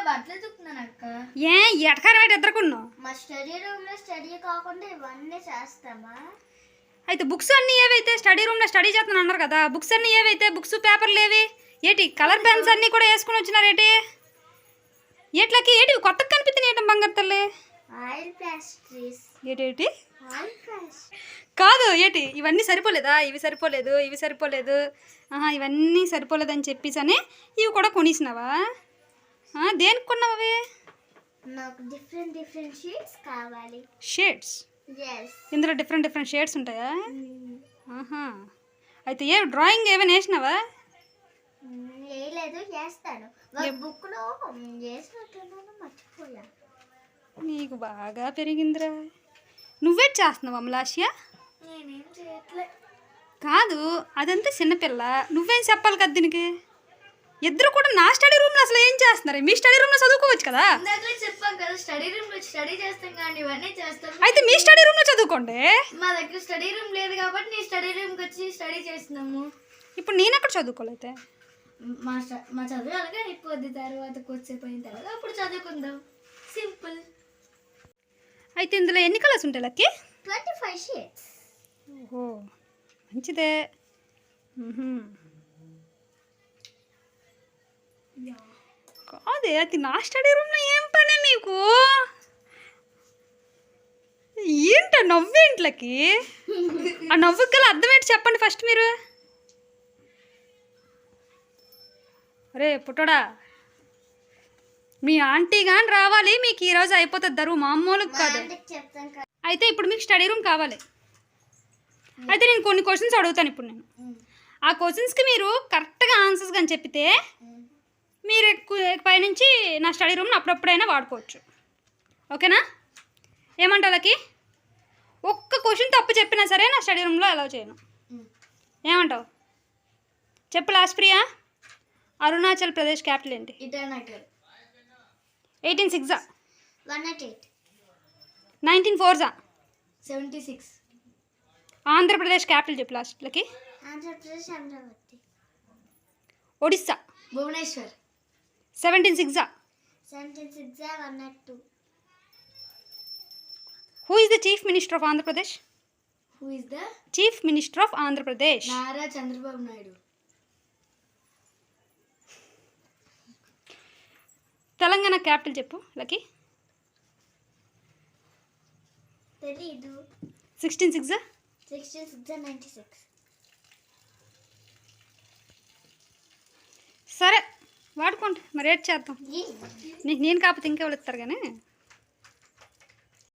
బట్టలు తుక్కున్నాను అక్క. ఏ ఎటకారం అయితే ఎదుర్కొన్నావు? మా స్టడీ రూమ్ లో స్టడీ కాకుండా ఇవన్నీ చేస్తామా? అయితే బుక్స్ అన్నీ ఏవైతే స్టడీ రూమ్లో స్టడీ చేస్తున్నాను అన్నారు కదా, బుక్స్ అన్నీ ఏవైతే బుక్స్ పేపర్లు ఏవి ఏటి కలర్ పెన్స్ అన్నీ కూడా వేసుకుని వచ్చినారు ఏంటి? ఏట్లకి ఏటి కొత్తగా కనిపిస్తున్నాయి ఏంటం బంగారు తల్లి? ఆయిల్ ప్లాస్ట్రీస్. ఏటేటి ఆయిల్ ప్లాస్ట్ కాదు ఏటి ఇవన్నీ సరిపోలేదా? ఇవి సరిపోలేదు, ఇవి సరిపోలేదు, ఇవన్నీ సరిపోలేదని చెప్పేసి అని ఇవి కూడా కొనిసినావా? దేనికి కొన్నావు అవి? నాకు డిఫరెంట్ డిఫరెంట్ షీట్స్ కావాలి. షేడ్స్? ఇందులో డిఫరెంట్ డిఫరెంట్ షేడ్స్ ఉంటాయా? అయితే ఏ డ్రాయింగ్ ఏమైనా వేసినావా? వేయలేదు, చేస్తాను. బుక్లో చేసినట్టున్నాను, మర్చిపోయా. నీకు బాగా పెరిగిందిరా. నువ్వే చేస్తున్నావు అమలాష్య? నేనేం చేయట్లే. కాదు అదంతా చిన్నపిల్ల, నువ్వేం చెప్పాలి కదా దీనికి? ఇద్దరు కూడా నా స్టడీ రూమ్లో అసలు ఏం చేస్తున్నారు? మీ స్టడీ రూమ్లో చదువుకోవచ్చు కదా. చెప్పాం కదా స్టడీ రూమ్ లో స్టడీ చేస్తాం కానీ ఇవన్నీ చేస్తాం. అయితే మీ స్టడీ రూమ్లో చదువుకోండి. మా దగ్గర స్టడీ రూమ్ లేదు కాబట్టి నీ స్టడీ రూమ్కి వచ్చి స్టడీ చేస్తున్నాము. ఇప్పుడు నేను అక్కడ చదువుకోలేతే మా చదువు అలాగే అయిపోద్ది. తర్వాత కొద్దిసేపు అయిన తర్వాత అప్పుడు చదువుకుందాం. సింపుల్. అయితే ఇందులో ఎన్ని కలర్స్ ఉంటాయి లక్కి? 25 షేడ్స్. ఓహో మంచిదే. కాదే అది నా స్టడీ రూమ్లో ఏం పని మీకు? ఏంట నవ్వేంట్లకి? ఆ నవ్వుకి గల అర్థం ఏంటి చెప్పండి ఫస్ట్ మీరు. అరే పుట్టడా, మీ ఆంటీ కానీ రావాలి, మీకు ఈరోజు అయిపోతుంది దరువు, మామూలుగా కాదు. అయితే ఇప్పుడు మీకు స్టడీ రూమ్ కావాలి. అయితే నేను కొన్ని క్వశ్చన్స్ అడుగుతాను ఇప్పుడు. నేను ఆ క్వశ్చన్స్కి మీరు కరెక్ట్గా ఆన్సర్స్ కానీ చెప్పితే మీరు పైనుంచి నా స్టడీ రూమ్ని అప్పుడప్పుడైనా వాడుకోవచ్చు. ఓకేనా? ఏమంటావు లకి? ఒక్క క్వశ్చన్ తప్పు చెప్పినా సరే నా స్టడీ రూమ్లో అలౌ చేయను. ఏమంటావు చెప్పు లాస్ట్ ప్రియా. అరుణాచల్ ప్రదేశ్ క్యాపిటల్ ఏంటి? 18/6 108 19/4 76 ఆంధ్రప్రదేశ్ క్యాపిటల్ చెప్పు లాస్ట్లకి. Andhra Pradesh Amaravati. Odisha Bhubaneswar. 17/6 102 Who is the Chief Minister of Andhra Pradesh? Who is the Chief Minister of Andhra Pradesh? Nara Chandrababu Naidu. Telangana capital చెప్పు లకి. తెలీదు. 16/6 96 సరే వాడుకోండి మరి. ఏడ్ చేద్దాం. నీకు నేను కాకపోతే ఇంకెవరు ఇస్తారు కానీ.